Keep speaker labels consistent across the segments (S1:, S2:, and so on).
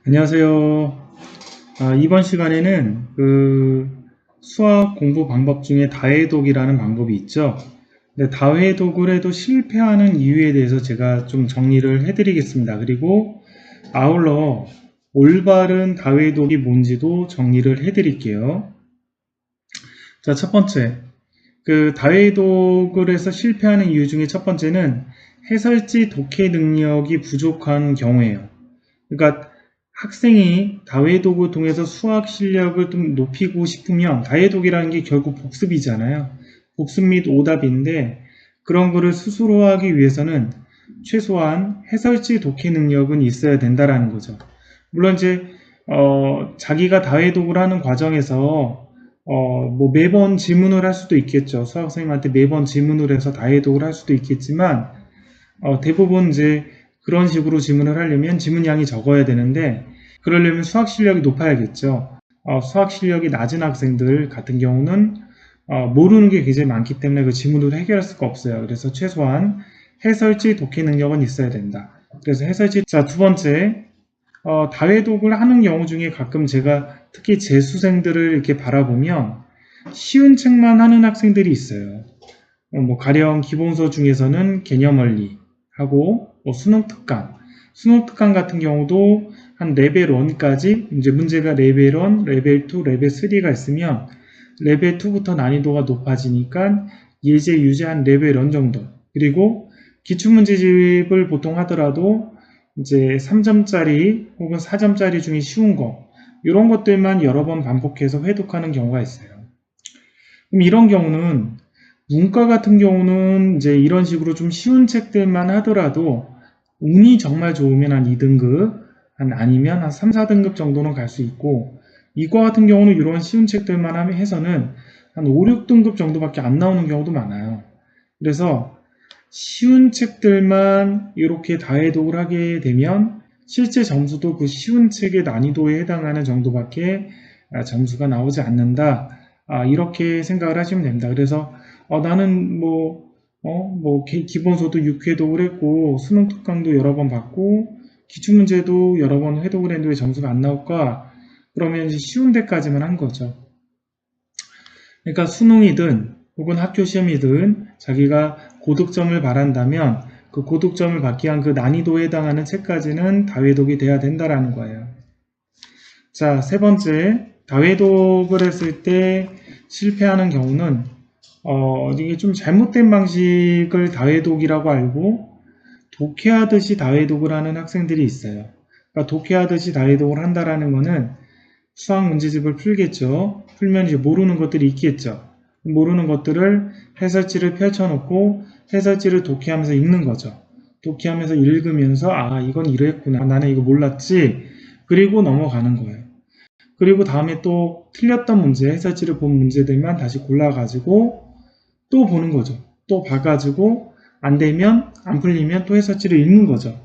S1: 안녕하세요. 이번 시간에는 수학 공부 방법 중에 다해독이라는 방법이 있죠. 근데 다해독을 해도 실패하는 이유에 대해서 제가 좀 정리를 해드리겠습니다. 그리고 아울러 올바른 다해독이 뭔지도 정리를 해드릴게요. 자, 첫 번째. 다해독을 해서 실패하는 이유 중에 첫 번째는 해설지 독해 능력이 부족한 경우예요. 그러니까 학생이 다해독을 통해서 수학 실력을 좀 높이고 싶으면 다해독이라는 게 결국 복습이잖아요. 복습 및 오답인데 그런 거를 스스로 하기 위해서는 최소한 해설지 독해 능력은 있어야 된다라는 거죠. 물론 이제 자기가 다해독을 하는 과정에서 뭐 매번 질문을 할 수도 있겠죠. 수학 선생님한테 매번 질문을 해서 다해독을 할 수도 있겠지만 대부분 이제 그런 식으로 질문을 하려면 질문량이 적어야 되는데 그러려면 수학 실력이 높아야겠죠. 수학 실력이 낮은 학생들 같은 경우는 모르는 게 굉장히 많기 때문에 그 질문으로 해결할 수가 없어요. 그래서 최소한 해설지 독해 능력은 있어야 된다. 그래서 해설지. 자, 두 번째, 다해독을 하는 경우 중에 가끔 제가 특히 재수생들을 이렇게 바라보면 쉬운 책만 하는 학생들이 있어요. 뭐 가령 기본서 중에서는 개념원리 하고 수능 특강 같은 경우도 한 레벨 1까지 이제 문제가 레벨 1, 레벨 2, 레벨 3가 있으면 레벨 2부터 난이도가 높아지니까 예제, 유제 한 레벨 1 정도. 그리고 기출문제집을 보통 하더라도 이제 3점짜리 혹은 4점짜리 중에 쉬운 거 이런 것들만 여러 번 반복해서 회독하는 경우가 있어요. 그럼 이런 경우는 문과 같은 경우는 이제 이런 식으로 좀 쉬운 책들만 하더라도 운이 정말 좋으면 한 2등급, 아니면 한 3, 4등급 정도는 갈 수 있고 이과 같은 경우는 이런 쉬운 책들만 해서는 한 5, 6등급 정도밖에 안 나오는 경우도 많아요. 그래서 쉬운 책들만 이렇게 다해독을 하게 되면 실제 점수도 그 쉬운 책의 난이도에 해당하는 정도밖에 점수가 나오지 않는다. 이렇게 생각을 하시면 됩니다. 그래서 나는 기본서도 6회독을 했고 수능 특강도 여러 번 봤고 기출문제도 여러 번 회독을 했는데 왜 점수가 안 나올까? 그러면 이제 쉬운 데까지만 한 거죠. 그러니까 수능이든 혹은 학교 시험이든 자기가 고득점을 바란다면 그 고득점을 받기 위한 그 난이도에 해당하는 책까지는 다해독이 돼야 된다라는 거예요. 자, 세 번째, 다해독을 했을 때 실패하는 경우는 이게 좀 잘못된 방식을 다해독이라고 알고 독해하듯이 다해독을 하는 학생들이 있어요. 그러니까 독해하듯이 다해독을 한다라는 거는 수학 문제집을 풀겠죠. 풀면 이제 모르는 것들이 있겠죠. 모르는 것들을 해설지를 펼쳐놓고 해설지를 독해하면서 읽는 거죠. 독해하면서 읽으면서 이건 이랬구나. 나는 이거 몰랐지. 그리고 넘어가는 거예요. 그리고 다음에 또 틀렸던 문제, 해설지를 본 문제들만 다시 골라가지고 또 보는 거죠. 또 봐가지고 안 되면 안 풀리면 또 해설지를 읽는 거죠.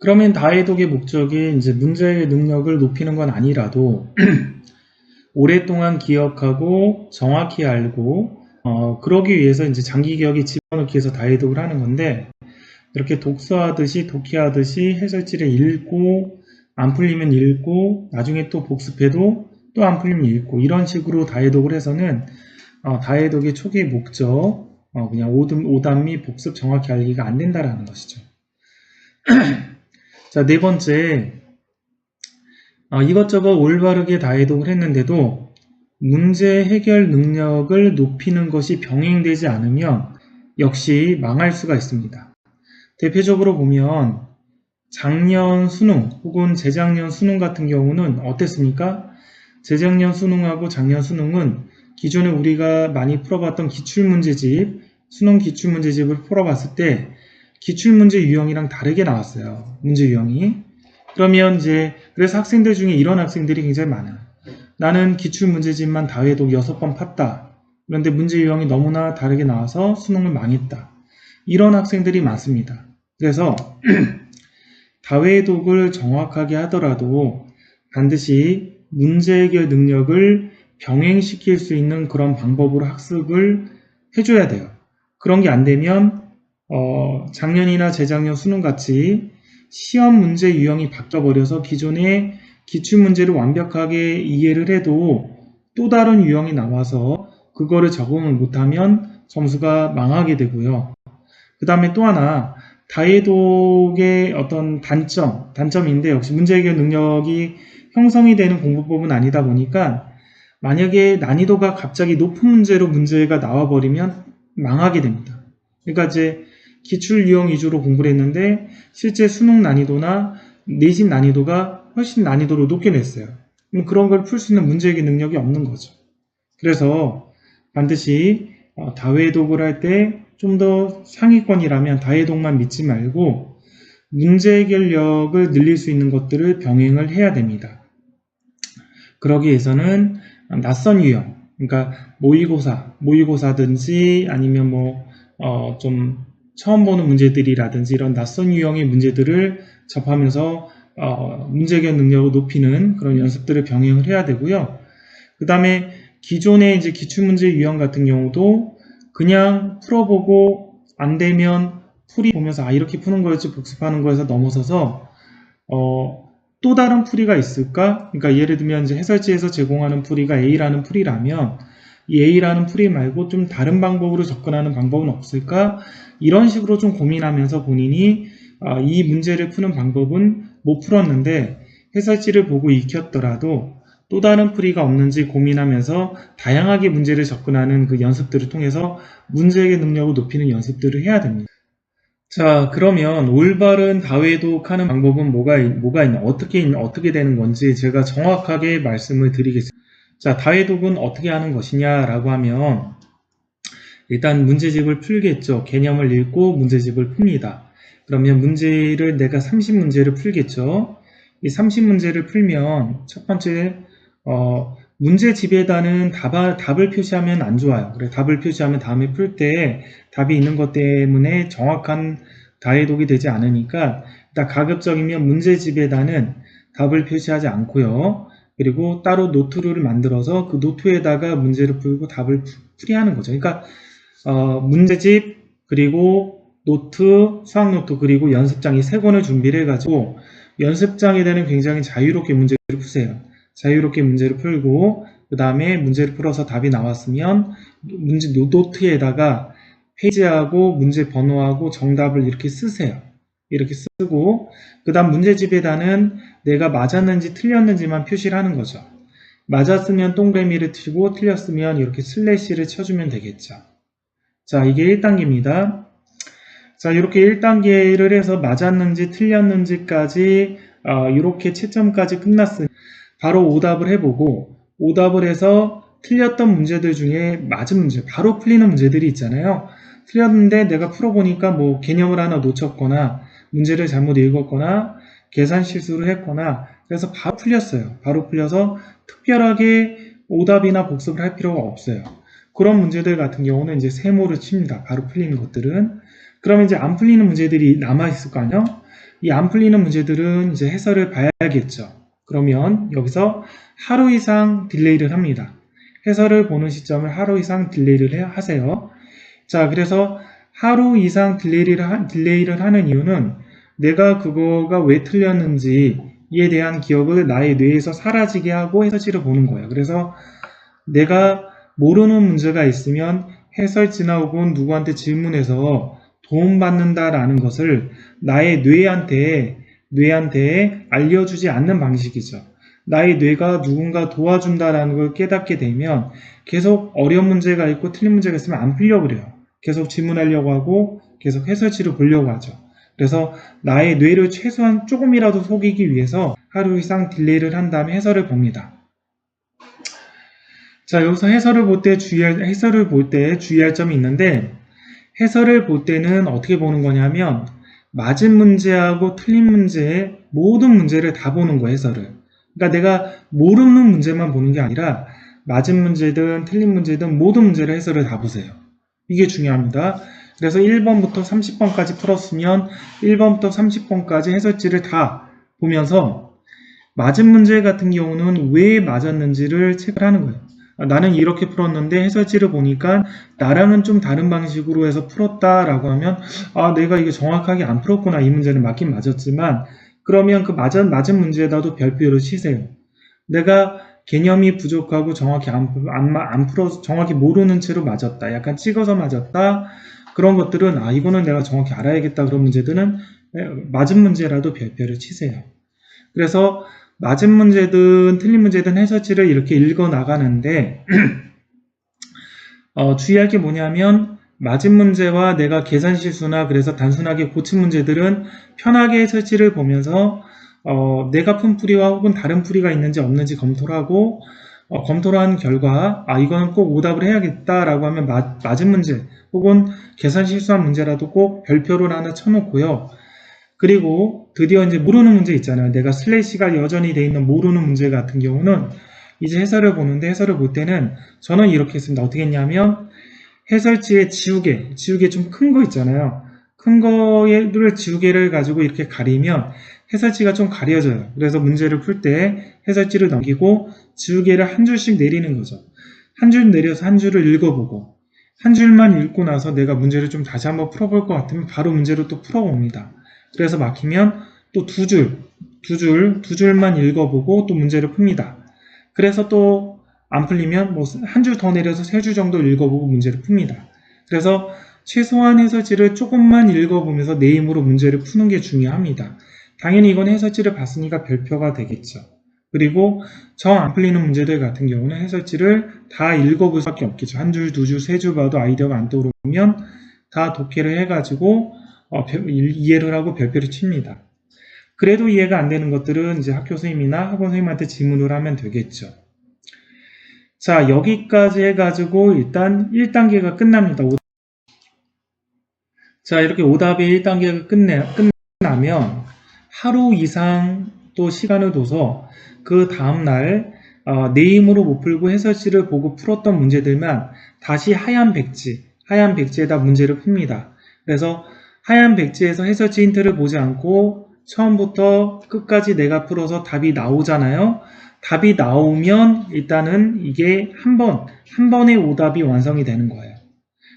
S1: 그러면 다해독의 목적이 이제 문제의 능력을 높이는 건 아니라도 오랫동안 기억하고 정확히 알고 그러기 위해서 이제 장기 기억에 집어넣기 위해서 다해독을 하는 건데 이렇게 독서하듯이 독해하듯이 해설지를 읽고 안 풀리면 읽고 나중에 또 복습해도 또 안 풀리면 읽고 이런 식으로 다해독을 해서는 다해독의 초기 목적 그냥 오답 및 복습 정확히 알기가 안 된다라는 것이죠. 자, 네 번째, 이것저것 올바르게 다해독을 했는데도 문제 해결 능력을 높이는 것이 병행되지 않으면 역시 망할 수가 있습니다. 대표적으로 보면 작년 수능 혹은 재작년 수능 같은 경우는 어땠습니까? 재작년 수능하고 작년 수능은 기존에 우리가 많이 풀어봤던 기출문제집, 수능 기출문제집을 풀어봤을 때 기출문제 유형이랑 다르게 나왔어요. 문제 유형이. 그러면 이제 그래서 학생들 중에 이런 학생들이 굉장히 많아요. 나는 기출문제집만 다해독 6번 팠다. 그런데 문제 유형이 너무나 다르게 나와서 수능을 망했다. 이런 학생들이 많습니다. 그래서 다해독을 정확하게 하더라도 반드시 문제 해결 능력을 병행시킬 수 있는 그런 방법으로 학습을 해줘야 돼요. 그런 게 안 되면 작년이나 재작년 수능같이 시험 문제 유형이 바뀌어버려서 기존의 기출문제를 완벽하게 이해를 해도 또 다른 유형이 나와서 그거를 적응을 못하면 점수가 망하게 되고요. 그 다음에 또 하나, 다해독의 어떤 단점인데 역시 문제 해결 능력이 형성이 되는 공부법은 아니다 보니까 만약에 난이도가 갑자기 높은 문제로 문제가 나와버리면 망하게 됩니다. 그러니까 이제 기출 유형 위주로 공부를 했는데 실제 수능 난이도나 내신 난이도가 훨씬 난이도를 높게 냈어요. 그럼 그런 걸 풀 수 있는 문제 해결 능력이 없는 거죠. 그래서 반드시 다회독을 할 때 좀 더 상위권이라면 다회독만 믿지 말고 문제 해결력을 늘릴 수 있는 것들을 병행을 해야 됩니다. 그러기 위해서는 낯선 유형, 그러니까 모의고사든지 아니면 좀 처음 보는 문제들이라든지 이런 낯선 유형의 문제들을 접하면서 문제 해결 능력을 높이는 그런 연습들을 병행을 해야 되고요. 그 다음에 기존의 이제 기출문제 유형 같은 경우도 그냥 풀어보고 안 되면 풀이 보면서 이렇게 푸는 거였지 복습하는 거에서 넘어서서 또 다른 풀이가 있을까? 그러니까 예를 들면 이제 해설지에서 제공하는 풀이가 A라는 풀이라면 이 A라는 풀이 말고 좀 다른 방법으로 접근하는 방법은 없을까? 이런 식으로 좀 고민하면서 본인이 이 문제를 푸는 방법은 못 풀었는데 해설지를 보고 익혔더라도 또 다른 풀이가 없는지 고민하면서 다양하게 문제를 접근하는 그 연습들을 통해서 문제 해결 능력을 높이는 연습들을 해야 됩니다. 자, 그러면 올바른 다회독하는 방법은 뭐가 있나, 어떻게 되는 건지 제가 정확하게 말씀을 드리겠습니다. 자, 다회독은 어떻게 하는 것이냐라고 하면 일단 문제집을 풀겠죠. 개념을 읽고 문제집을 풉니다. 그러면 문제를 내가 30문제를 풀겠죠. 이 30문제를 풀면 첫 번째 문제집에다는 답을 표시하면 안 좋아요. 그래서 답을 표시하면 다음에 풀 때 답이 있는 것 때문에 정확한 다해독이 되지 않으니까 일단 가급적이면 문제집에다는 답을 표시하지 않고요. 그리고 따로 노트를 만들어서 그 노트에다가 문제를 풀고 답을 풀이하는 거죠. 그러니까 문제집 그리고 노트, 수학노트 그리고 연습장 이 세 권을 준비를 해가지고 연습장에다는 굉장히 자유롭게 문제를 푸세요. 자유롭게 문제를 풀고 그 다음에 문제를 풀어서 답이 나왔으면 문제 노트에다가 페이지하고 문제 번호하고 정답을 이렇게 쓰세요. 이렇게 쓰고 그 다음 문제집에다는 내가 맞았는지 틀렸는지만 표시를 하는 거죠. 맞았으면 동그라미를 치고 틀렸으면 이렇게 슬래시를 쳐주면 되겠죠. 자, 이게 1단계입니다. 자, 이렇게 1단계를 해서 맞았는지 틀렸는지까지 이렇게 채점까지 끝났으니 바로 오답을 해보고 오답을 해서 틀렸던 문제들 중에 맞은 문제, 바로 풀리는 문제들이 있잖아요. 틀렸는데 내가 풀어보니까 개념을 하나 놓쳤거나 문제를 잘못 읽었거나 계산 실수를 했거나 그래서 바로 풀렸어요. 바로 풀려서 특별하게 오답이나 복습을 할 필요가 없어요. 그런 문제들 같은 경우는 이제 세모를 칩니다. 바로 풀리는 것들은. 그러면 이제 안 풀리는 문제들이 남아있을 거 아니에요? 이 안 풀리는 문제들은 이제 해설을 봐야겠죠. 그러면 여기서 하루 이상 딜레이를 합니다. 해설을 보는 시점을 하루 이상 딜레이를 하세요. 자, 그래서 하루 이상 딜레이를 하는 이유는 내가 그거가 왜 틀렸는지에 대한 기억을 나의 뇌에서 사라지게 하고 해설지를 보는 거예요. 그래서 내가 모르는 문제가 있으면 해설지나 혹은 누구한테 질문해서 도움받는다라는 것을 나의 뇌한테 알려주지 않는 방식이죠. 나의 뇌가 누군가 도와준다라는 걸 깨닫게 되면 계속 어려운 문제가 있고 틀린 문제가 있으면 안 풀려고 그래요. 계속 질문하려고 하고 계속 해설지를 보려고 하죠. 그래서 나의 뇌를 최소한 조금이라도 속이기 위해서 하루 이상 딜레이를 한 다음에 해설을 봅니다. 자, 여기서 해설을 볼 때 주의할 점이 있는데 해설을 볼 때는 어떻게 보는 거냐면 맞은 문제하고 틀린 문제의 모든 문제를 다 보는 거예요, 해설을. 그러니까 내가 모르는 문제만 보는 게 아니라 맞은 문제든 틀린 문제든 모든 문제를 해설을 다 보세요. 이게 중요합니다. 그래서 1번부터 30번까지 풀었으면 1번부터 30번까지 해설지를 다 보면서 맞은 문제 같은 경우는 왜 맞았는지를 체크를 하는 거예요. 나는 이렇게 풀었는데 해설지를 보니까 나랑은 좀 다른 방식으로 해서 풀었다라고 하면 내가 이게 정확하게 안 풀었구나. 이 문제는 맞긴 맞았지만 그러면 그 맞은 문제에다도 별표를 치세요. 내가 개념이 부족하고 정확히 안 풀어서 정확히 모르는 채로 맞았다. 약간 찍어서 맞았다. 그런 것들은 이거는 내가 정확히 알아야겠다. 그런 문제들은 맞은 문제라도 별표를 치세요. 그래서 맞은 문제든 틀린 문제든 해설지를 이렇게 읽어 나가는데 주의할 게 뭐냐면 맞은 문제와 내가 계산 실수나 그래서 단순하게 고친 문제들은 편하게 해설지를 보면서 내가 푼 풀이와 혹은 다른 풀이가 있는지 없는지 검토를 하고 검토를 한 결과 이거는 꼭 오답을 해야겠다라고 하면 맞은 문제 혹은 계산 실수한 문제라도 꼭 별표를 하나 쳐놓고요. 그리고 드디어 이제 모르는 문제 있잖아요. 내가 슬래시가 여전히 돼 있는 모르는 문제 같은 경우는 이제 해설을 보는데 해설을 볼 때는 저는 이렇게 했습니다. 어떻게 했냐면 해설지에 지우개 좀 큰 거 있잖아요. 큰 거를 지우개를 가지고 이렇게 가리면 해설지가 좀 가려져요. 그래서 문제를 풀 때 해설지를 넘기고 지우개를 한 줄씩 내리는 거죠. 한 줄 내려서 한 줄을 읽어보고 한 줄만 읽고 나서 내가 문제를 좀 다시 한번 풀어볼 것 같으면 바로 문제를 또 풀어봅니다. 그래서 막히면 또 두 줄만 읽어보고 또 문제를 풉니다. 그래서 또 안 풀리면 뭐 한 줄 더 내려서 세 줄 정도 읽어보고 문제를 풉니다. 그래서 최소한 해설지를 조금만 읽어보면서 내 힘으로 문제를 푸는 게 중요합니다. 당연히 이건 해설지를 봤으니까 별표가 되겠죠. 그리고 정 안 풀리는 문제들 같은 경우는 해설지를 다 읽어볼 수밖에 없겠죠. 한 줄, 두 줄, 세 줄 봐도 아이디어가 안 떠오르면 다 독해를 해가지고 이해를 하고 별표를 칩니다. 그래도 이해가 안 되는 것들은 이제 학교 선생님이나 학원 선생님한테 질문을 하면 되겠죠. 자, 여기까지 해가지고 일단 1단계가 끝납니다. 자, 이렇게 오답의 1단계가 끝나면 하루 이상 또 시간을 둬서 그 다음날 내 힘으로 못 풀고 해설지를 보고 풀었던 문제들만 다시 하얀 백지에다 문제를 풉니다. 그래서 하얀 백지에서 해설지 힌트를 보지 않고 처음부터 끝까지 내가 풀어서 답이 나오잖아요. 답이 나오면 일단은 이게 한 번의 오답이 완성이 되는 거예요.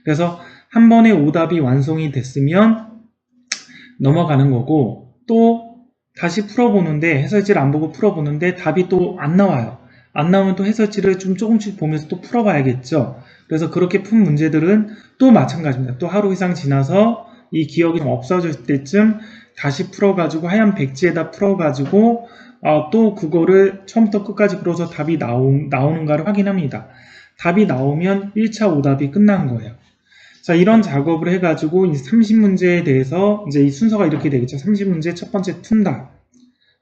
S1: 그래서 한 번의 오답이 완성이 됐으면 넘어가는 거고 또 다시 풀어보는데 해설지를 안 보고 풀어보는데 답이 또 안 나와요. 안 나오면 또 해설지를 좀 조금씩 보면서 또 풀어봐야겠죠. 그래서 그렇게 푼 문제들은 또 마찬가지입니다. 또 하루 이상 지나서 이 기억이 좀 없어질 때쯤 다시 풀어가지고 하얀 백지에다 풀어가지고 또 그거를 처음부터 끝까지 풀어서 답이 나오는가를 확인합니다. 답이 나오면 1차 오답이 끝난 거예요. 자, 이런 작업을 해가지고 30문제에 대해서 이제 이 순서가 이렇게 되겠죠. 30문제 첫 번째 푼다.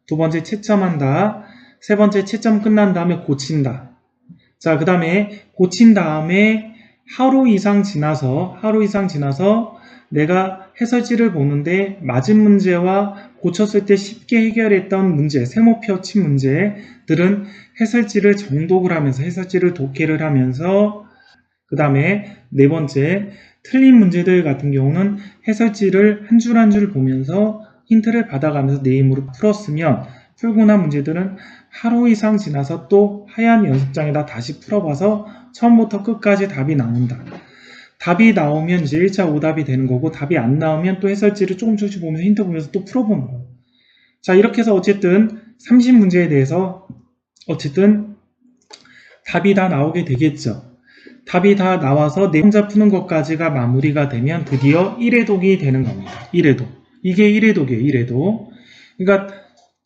S1: 두 번째 채점한다. 세 번째 채점 끝난 다음에 고친다. 자, 그 다음에 고친 다음에 하루 이상 지나서 내가 해설지를 보는데 맞은 문제와 고쳤을 때 쉽게 해결했던 문제, 세모표 친 문제들은 해설지를 정독을 하면서 해설지를 독해를 하면서 그 다음에 네 번째 틀린 문제들 같은 경우는 해설지를 한 줄 한 줄 보면서 힌트를 받아가면서 내 힘으로 풀었으면 풀고 난 문제들은 하루 이상 지나서 또 하얀 연습장에다 다시 풀어봐서 처음부터 끝까지 답이 나온다. 답이 나오면 이제 1차 오답이 되는 거고 답이 안 나오면 또 해설지를 조금씩 보면서 힌트 보면서 또 풀어보는 거예요. 자, 이렇게 해서 어쨌든 30문제에 대해서 어쨌든 답이 다 나오게 되겠죠. 답이 다 나와서 내 혼자 푸는 것까지가 마무리가 되면 드디어 1회독이 되는 겁니다. 1회독. 이게 1회독이에요. 1회독. 그러니까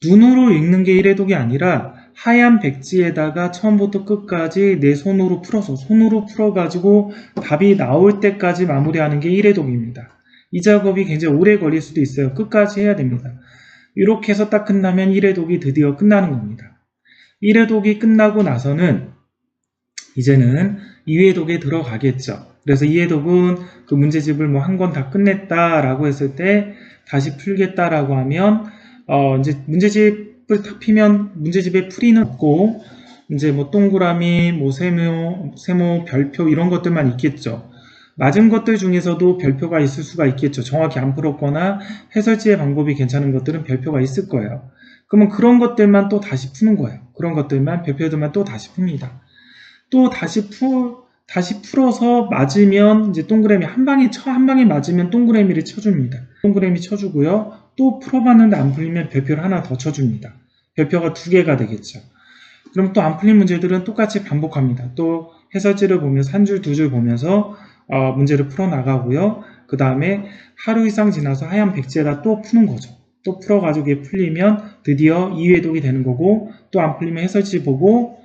S1: 눈으로 읽는 게 1회독이 아니라 하얀 백지에다가 처음부터 끝까지 내 손으로 풀어가지고 답이 나올 때까지 마무리하는 게 1회독입니다. 이 작업이 굉장히 오래 걸릴 수도 있어요. 끝까지 해야 됩니다. 이렇게 해서 딱 끝나면 1회독이 드디어 끝나는 겁니다. 1회독이 끝나고 나서는 이제는 2회독에 들어가겠죠. 그래서 2회독은 그 문제집을 뭐 한 권 다 끝냈다라고 했을 때 다시 풀겠다라고 하면 이제 문제집을 탁 피면 문제집에 풀이는 없고 이제 뭐 동그라미, 뭐 세모, 별표 이런 것들만 있겠죠. 맞은 것들 중에서도 별표가 있을 수가 있겠죠. 정확히 안 풀었거나 해설지의 방법이 괜찮은 것들은 별표가 있을 거예요. 그러면 그런 것들만 또 다시 푸는 거예요. 그런 것들만 별표들만 또 다시 풉니다. 또 다시 풀어서 맞으면 이제 동그라미 한 방에 맞으면 동그라미를 쳐줍니다. 동그라미 쳐주고요. 또 풀어봤는데 안 풀리면 별표를 하나 더 쳐줍니다. 별표가 2개가 되겠죠. 그럼 또 안 풀린 문제들은 똑같이 반복합니다. 또 해설지를 보면서 한 줄, 2줄 보면서 문제를 풀어나가고요. 그 다음에 하루 이상 지나서 하얀 백지에다 또 푸는 거죠. 또 풀어가지고 이게 풀리면 드디어 2회독이 되는 거고, 또 안 풀리면 해설지 보고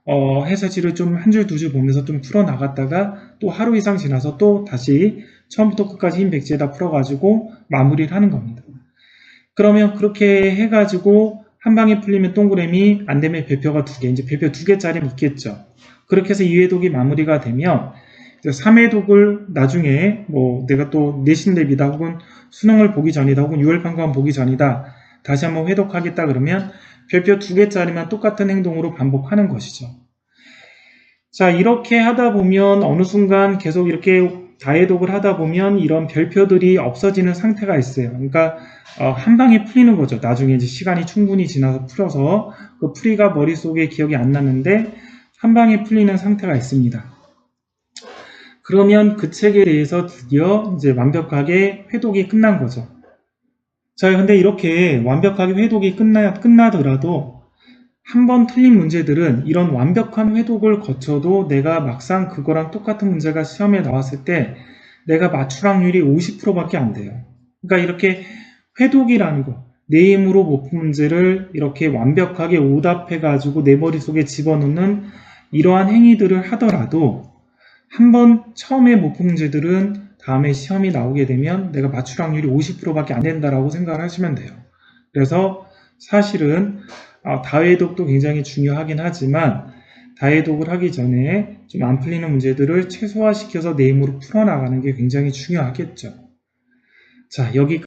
S1: 해설지를 좀 한 줄, 2줄 보면서 좀 풀어나갔다가 또 하루 이상 지나서 또 다시 처음부터 끝까지 흰 백지에다 풀어가지고 마무리를 하는 겁니다. 그러면 그렇게 해가지고 한 방에 풀리면 동그라미, 안 되면 별표가 2개, 이제 별표 2개짜리는 있겠죠. 그렇게 해서 2회독이 마무리가 되면 3회독을 나중에 뭐 내가 또 내신 대비다 혹은 수능을 보기 전이다 혹은 6월 평가원 보기 전이다 다시 한번 회독하겠다 그러면 별표 2개짜리만 똑같은 행동으로 반복하는 것이죠. 자, 이렇게 하다 보면 어느 순간 계속 이렇게 다해독을 하다 보면 이런 별표들이 없어지는 상태가 있어요. 그러니까 한 방에 풀리는 거죠. 나중에 이제 시간이 충분히 지나서 풀어서 그 풀이가 머릿속에 기억이 안 나는데 한 방에 풀리는 상태가 있습니다. 그러면 그 책에 대해서 드디어 이제 완벽하게 회독이 끝난 거죠. 자, 근데 이렇게 완벽하게 회독이 끝나더라도 한 번 틀린 문제들은 이런 완벽한 회독을 거쳐도 내가 막상 그거랑 똑같은 문제가 시험에 나왔을 때 내가 맞출 확률이 50%밖에 안 돼요. 그러니까 이렇게 회독이라는 거, 내 힘으로 못 푼 문제를 이렇게 완벽하게 오답해가지고 내 머릿속에 집어넣는 이러한 행위들을 하더라도 한 번 처음에 못 푼 문제들은 다음에 시험이 나오게 되면 내가 맞출 확률이 50%밖에 안 된다라고 생각을 하시면 돼요. 그래서 사실은 다해독도 굉장히 중요하긴 하지만 다해독을 하기 전에 좀 안 풀리는 문제들을 최소화시켜서 내 힘으로 풀어나가는 게 굉장히 중요하겠죠. 자, 여기